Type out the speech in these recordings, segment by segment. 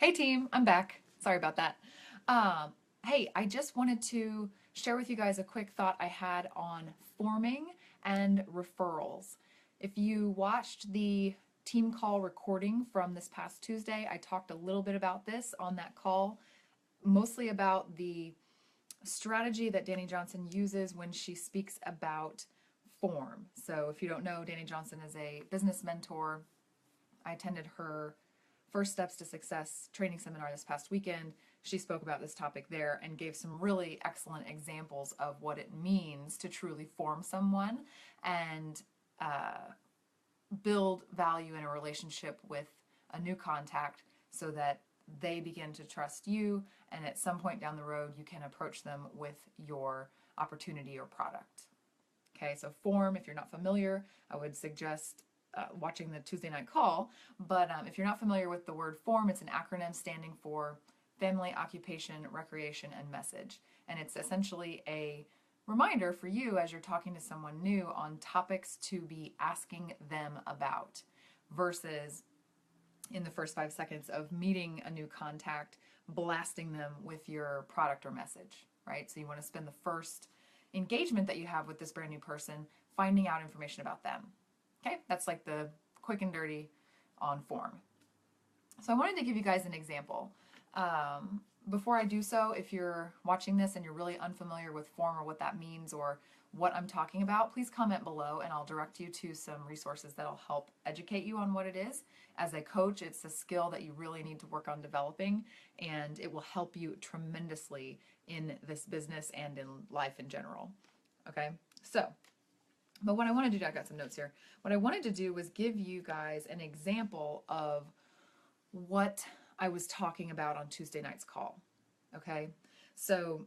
Hey team, I'm back. Sorry about that. Hey, I just wanted to share with you guys a quick thought I had on forming and referrals. If you watched the team call recording from this past Tuesday, I talked a little bit about this on that call, mostly about the strategy that Dani Johnson uses when she speaks about form. So if you don't know, Dani Johnson is a business mentor. I attended her First Steps to Success training seminar this past weekend. She spoke about this topic there and gave some really excellent examples of what it means to truly form someone and build value in a relationship with a new contact so that they begin to trust you, and at some point down the road you can approach them with your opportunity or product. Okay, so form, if you're not familiar, I would suggest watching the Tuesday night call. But if you're not familiar with the word form, it's an acronym standing for family, occupation, recreation, and message. And it's essentially a reminder for you as you're talking to someone new on topics to be asking them about versus in the first 5 seconds of meeting a new contact, blasting them with your product or message, right? So you want to spend the first engagement that you have with this brand new person finding out information about them. Okay, that's like the quick and dirty on form. So I wanted to give you guys an example. Before I do so, if you're watching this and you're really unfamiliar with form or what that means or what I'm talking about, please comment below and I'll direct you to some resources that'll help educate you on what it is. As a coach, it's a skill that you really need to work on developing, and it will help you tremendously in this business and in life in general. Okay, so but what I want to do, I got some notes here. What I wanted to do was give you guys an example of what I was talking about on Tuesday night's call. Okay, so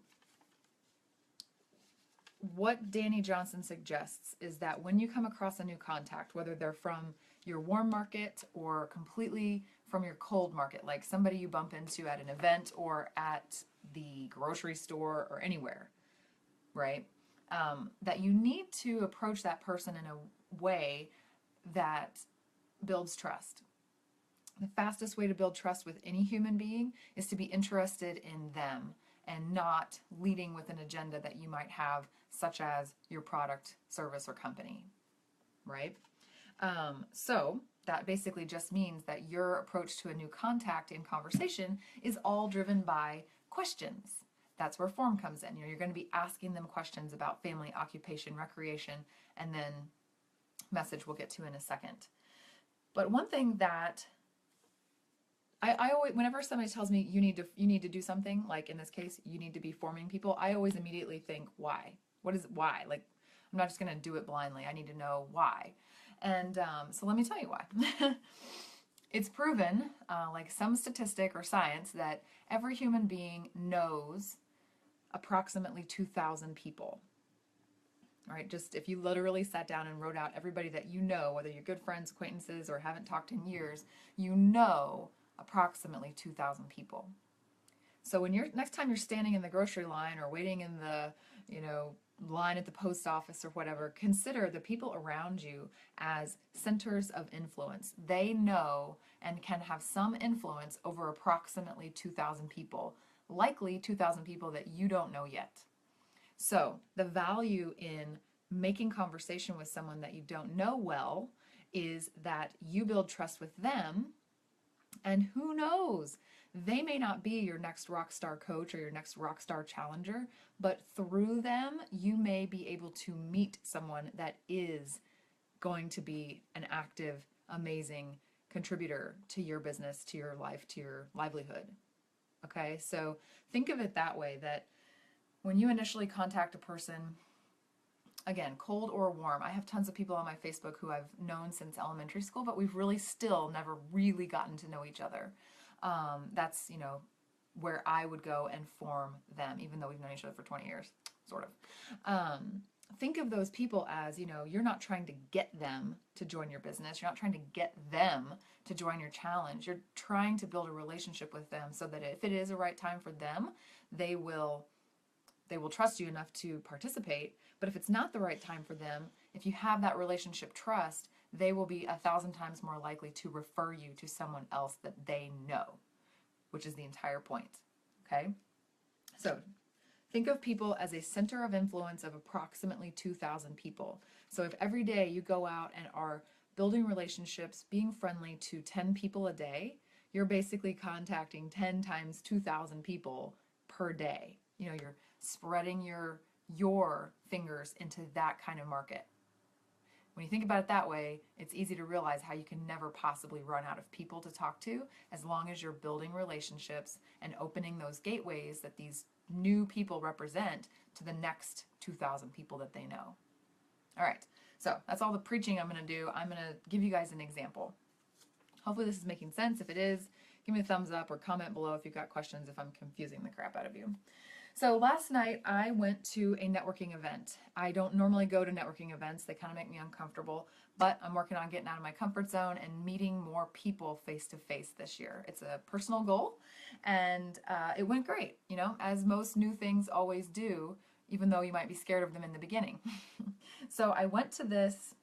what Dani Johnson suggests is that when you come across a new contact, whether they're from your warm market or completely from your cold market, like somebody you bump into at an event or at the grocery store or anywhere, right? That you need to approach that person in a way that builds trust. The fastest way to build trust with any human being is to be interested in them and not leading with an agenda that you might have, such as your product, service, or company, right? So that basically just means that your approach to a new contact in conversation is all driven by questions. That's where form comes in. You're going to be asking them questions about family, occupation, recreation, and then message we'll get to in a second. But one thing that I always, whenever somebody tells me you need to do something, like in this case, you need to be forming people, I always immediately think, why? What is why? Like, I'm not just going to do it blindly. I need to know why. And so let me tell you why. It's proven, like some statistic or science, that every human being knows approximately 2,000 people. All right, just if you literally sat down and wrote out everybody that you know, whether you're good friends, acquaintances, or haven't talked in years, you know approximately 2,000 people. So when you're next time you're standing in the grocery line or waiting in the, line at the post office or whatever, consider the people around you as centers of influence. They know and can have some influence over approximately 2,000 people, likely 2,000 people that you don't know yet. So the value in making conversation with someone that you don't know well is that you build trust with them, and who knows, they may not be your next rock star coach or your next rock star challenger, but through them, you may be able to meet someone that is going to be an active, amazing contributor to your business, to your life, to your livelihood. Okay, so think of it that way, that when you initially contact a person, again, cold or warm, I have tons of people on my Facebook who I've known since elementary school, but we've really still never really gotten to know each other. That's, where I would go and form them, even though we've known each other for 20 years, sort of. Think of those people as, you're not trying to get them to join your business. You're not trying to get them to join your challenge. You're trying to build a relationship with them so that if it is the right time for them, they will trust you enough to participate. But if it's not the right time for them, if you have that relationship trust, they will be 1,000 times more likely to refer you to someone else that they know. which is the entire point. Okay? So think of people as a center of influence of approximately 2,000 people. So if every day you go out and are building relationships, being friendly to 10 people a day, you're basically contacting 10 times 2,000 people per day. You know, you're spreading your fingers into that kind of market. When you think about it that way, it's easy to realize how you can never possibly run out of people to talk to as long as you're building relationships and opening those gateways that these new people represent to the next 2,000 people that they know. All right, so that's all the preaching I'm going to do. I'm going to give you guys an example. Hopefully this is making sense. If it is, give me a thumbs up or comment below if you've got questions if I'm confusing the crap out of you. So last night I went to a networking event. I don't normally go to networking events. They kind of make me uncomfortable, but I'm working on getting out of my comfort zone and meeting more people face to face this year. It's a personal goal, and it went great, you know, as most new things always do, even though you might be scared of them in the beginning. So I went to this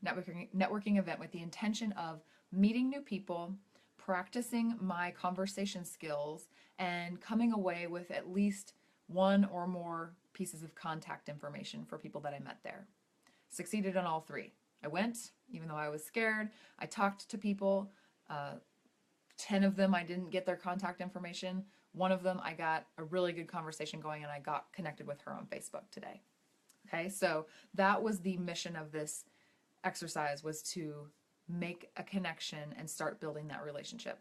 networking event with the intention of meeting new people, practicing my conversation skills, and coming away with at least one or more pieces of contact information for people that I met there. Succeeded on all three. I went, even though I was scared. I talked to people. 10 of them, I didn't get their contact information. One of them, I got a really good conversation going, and I got connected with her on Facebook today. Okay, so that was the mission of this exercise, was to make a connection and start building that relationship.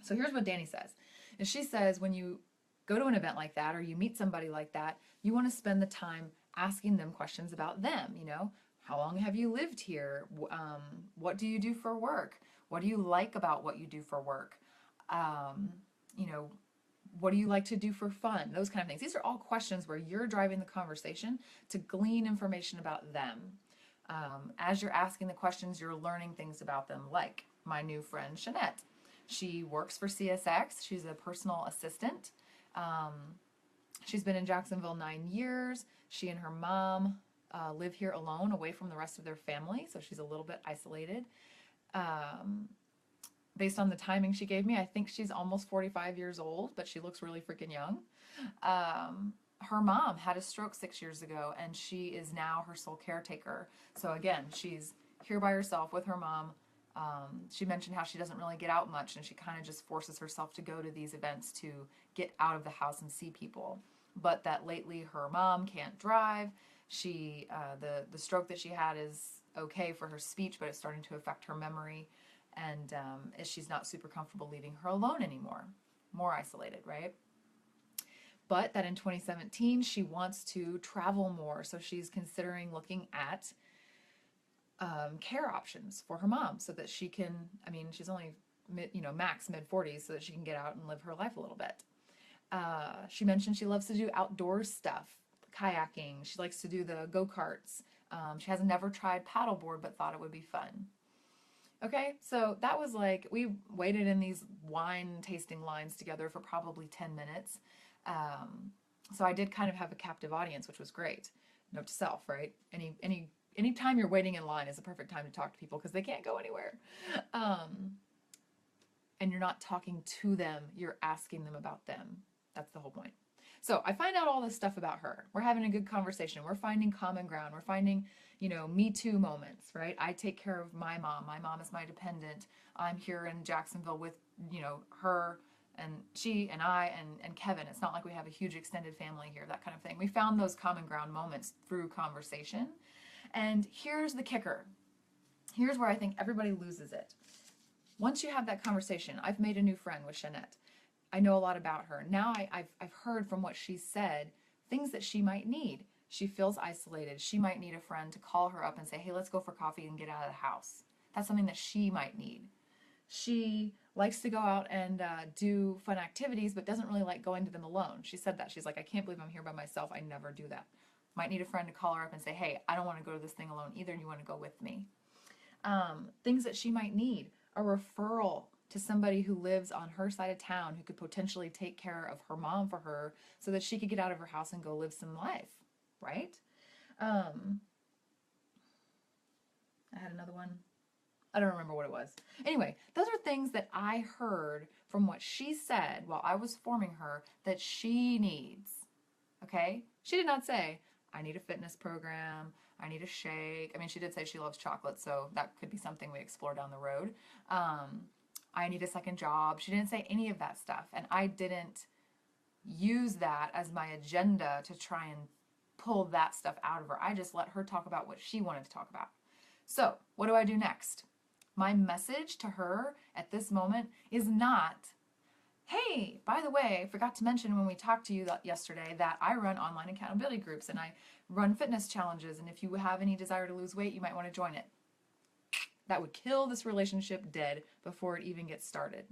So here's what Dani says. And she says when you go to an event like that or you meet somebody like that, you want to spend the time asking them questions about them. You know, how long have you lived here? What do you do for work? What do you like about what you do for work? You know, what do you like to do for fun? Those kind of things. These are all questions where you're driving the conversation to glean information about them. As you're asking the questions, you're learning things about them, like my new friend, Shanette. She works for CSX. She's a personal assistant. She's been in Jacksonville 9 years. She and her mom live here alone, away from the rest of their family, so she's a little bit isolated. Based on the timing she gave me, I think she's almost 45 years old, but she looks really freaking young. Her mom had a stroke 6 years ago, and she is now her sole caretaker. So again, she's here by herself with her mom. She mentioned how she doesn't really get out much, and she kind of just forces herself to go to these events to get out of the house and see people. But that lately her mom can't drive. She the stroke that she had is okay for her speech, but it's starting to affect her memory, and she's not super comfortable leaving her alone anymore. More isolated, right? But that in 2017 she wants to travel more, so she's considering looking at care options for her mom so that she can, I mean, she's only max mid-40s, so that she can get out and live her life a little bit. She mentioned she loves to do outdoor stuff, kayaking. She likes to do the go-karts. She has never tried paddleboard but thought it would be fun. Okay, so that was like, we waited in these wine tasting lines together for probably 10 minutes. So I did kind of have a captive audience, which was great. Note to self, right? Any time you're waiting in line is a perfect time to talk to people because they can't go anywhere. And you're not talking to them, you're asking them about them. That's the whole point. So I find out all this stuff about her. We're having a good conversation. We're finding common ground. We're finding, Me Too moments, right? I take care of my mom. My mom is my dependent. I'm here in Jacksonville with, her and she and I and Kevin. It's not like we have a huge extended family here, that kind of thing. We found those common ground moments through conversation. And here's the kicker. Here's where I think everybody loses it. Once you have that conversation, I've made a new friend with Shanette. I know a lot about her. Now I've heard from what she said, things that she might need. She feels isolated. She might need a friend to call her up and say, hey, let's go for coffee and get out of the house. That's something that she might need. She likes to go out and do fun activities, but doesn't really like going to them alone. She said that. She's like, I can't believe I'm here by myself. I never do that. Might need a friend to call her up and say, hey, I don't want to go to this thing alone either. You want to go with me? Things that she might need, a referral to somebody who lives on her side of town who could potentially take care of her mom for her so that she could get out of her house and go live some life, right? I had another one. I don't remember what it was. Anyway, those are things that I heard from what she said while I was forming her that she needs. Okay? She did not say, I need a fitness program, I need a shake. I mean, she did say she loves chocolate, so that could be something we explore down the road. I need a second job. She didn't say any of that stuff. And I didn't use that as my agenda to try and pull that stuff out of her. I just let her talk about what she wanted to talk about. So, what do I do next? My message to her at this moment is not, hey, by the way, I forgot to mention when we talked to you yesterday that I run online accountability groups and I run fitness challenges, and if you have any desire to lose weight, you might want to join it. That would kill this relationship dead before it even gets started.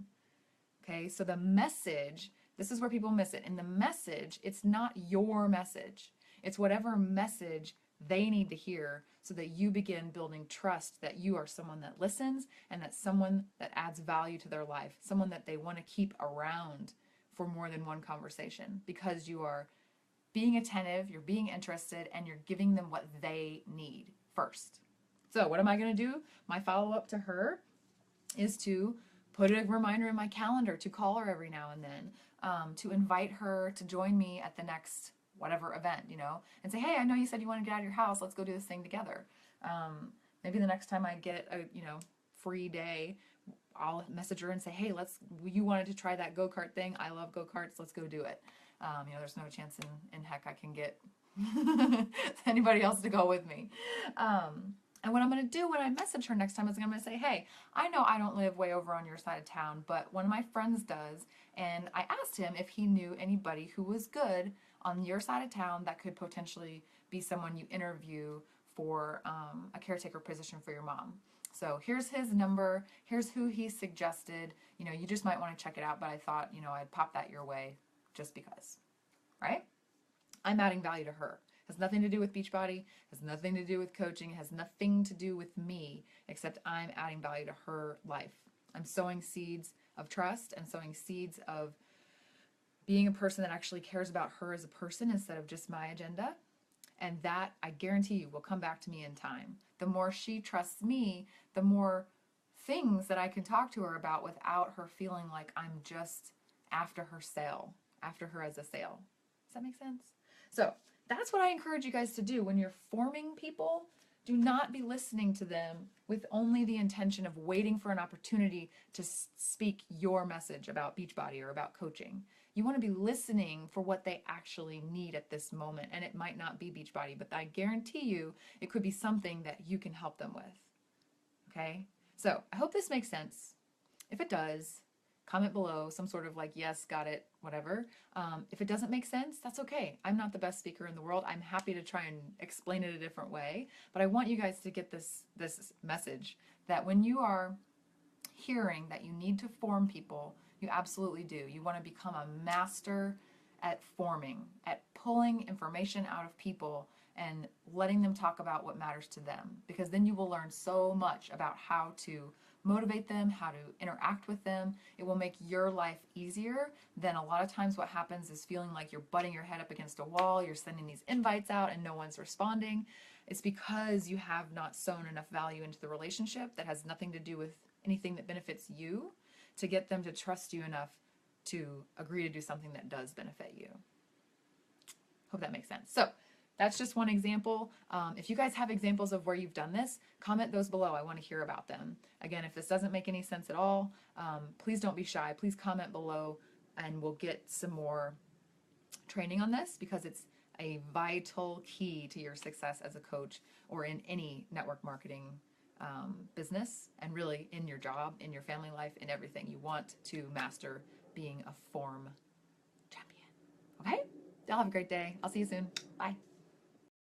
Okay, so the message, this is where people miss it. In the message, it's not your message. It's whatever message they need to hear so that you begin building trust that you are someone that listens and that someone that adds value to their life, someone that they want to keep around for more than one conversation, because you are being attentive, you're being interested, and you're giving them what they need first. So what am I going to do? My follow-up to her is to put a reminder in my calendar to call her every now and then, to invite her to join me at the next whatever event, and say, hey, I know you said you want to get out of your house. Let's go do this thing together. Maybe the next time I get a, free day, I'll message her and say, hey, you wanted to try that go-kart thing. I love go-karts. Let's go do it. There's no chance in heck I can get anybody else to go with me. And what I'm going to do when I message her next time is I'm going to say, hey, I know I don't live way over on your side of town, but one of my friends does. And I asked him if he knew anybody who was good on your side of town that could potentially be someone you interview for a caretaker position for your mom. So here's his number. Here's who he suggested. You just might want to check it out, but I thought, I'd pop that your way just because, right? I'm adding value to her. Has nothing to do with Beachbody, has nothing to do with coaching, has nothing to do with me, except I'm adding value to her life. I'm sowing seeds of trust and sowing seeds of being a person that actually cares about her as a person instead of just my agenda. And that, I guarantee you, will come back to me in time. The more she trusts me, the more things that I can talk to her about without her feeling like I'm just after her as a sale. Does that make sense? So that's what I encourage you guys to do when you're forming people. Do not be listening to them with only the intention of waiting for an opportunity to speak your message about Beachbody or about coaching. You want to be listening for what they actually need at this moment. And it might not be Beachbody, but I guarantee you it could be something that you can help them with. Okay? So I hope this makes sense. If it does, comment below some sort of like, yes, got it, whatever. If it doesn't make sense, that's okay. I'm not the best speaker in the world. I'm happy to try and explain it a different way. But I want you guys to get this message that when you are hearing that you need to form people, you absolutely do. You want to become a master at forming, at pulling information out of people and letting them talk about what matters to them. Because then you will learn so much about how to motivate them, how to interact with them. It will make your life easier than a lot of times what happens is feeling like you're butting your head up against a wall, you're sending these invites out and no one's responding. It's because you have not sown enough value into the relationship that has nothing to do with anything that benefits you to get them to trust you enough to agree to do something that does benefit you. Hope that makes sense. So that's just one example. If you guys have examples of where you've done this, comment those below. I want to hear about them. Again, if this doesn't make any sense at all, please don't be shy. Please comment below and we'll get some more training on this because it's a vital key to your success as a coach or in any network marketing business, and really in your job, in your family life, in everything. You want to master being a form champion. Okay? Y'all have a great day. I'll see you soon. Bye.